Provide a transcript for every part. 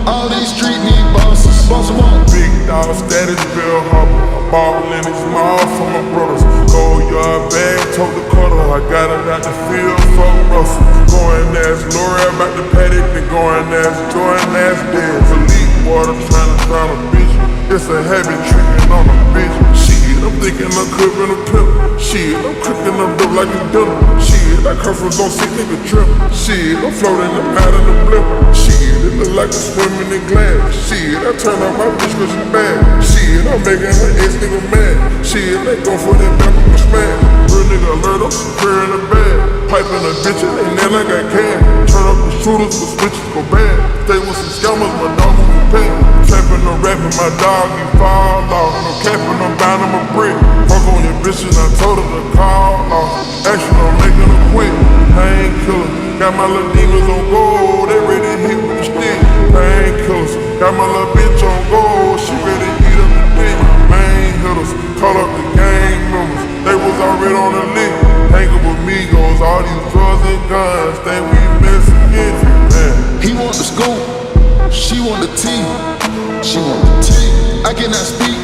All these street need bosses. Boss them up. Big dog status, Bill Hopper. Ballin' is small for my brothers. Go yard bag, tote the cutter. I got it out the field, fuck Russell. Going ass Lori about the paddock, then going ass Jordan ass dead. Elite water tryna drown a bitch. It's a habit tricking on a bitch. Shit, I'm thinking I'm cooking a pimp. Shit, I'm cooking up dope like a dinner. Shit, that curfew's on sick nigga trip. Shit, I'm floating them out in the blip. Shit, it look like I'm swimming in glass. Shit, I turn on my bitch cause she bad. Shit, I'm making her ex nigga mad. Shit, they go for that back with my smash. Real nigga alert up, prayer in the bag. Piping a bitch and they nail like I can. Turn up the shooters, but switches go bad. Stay with some scammers, my dog will pay. Trapping or rapping, my dog, you fall off. No capping, I'm bound on my brick. Fuck on your bitch and I told her to call off. Action, I'm making her quit. Painkiller, got my little demons on gold. They ready to hit with the stick. Painkillers, got my little bitch on gold. She ready to eat up the dick. Main hitters, call up the gang members. They was already on the lick. Hang up with Migos, all these drugs and guns. Think we Mexicans, man. He want the scoop, she want the tea. She want the tea. I cannot speak.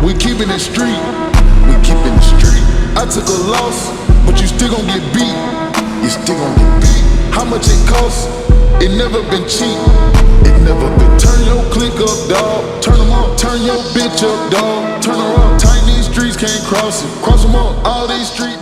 We keepin' it street. We keepin' it street. I took a loss, but you still gon' get beat. You still gon' get beat. How much it cost? It never been cheap. It never been. Turn your click up, dawg. Turn them up. Turn your bitch up, dawg. Turn her up. Tight these streets can't cross it. Cross them up. All these streets.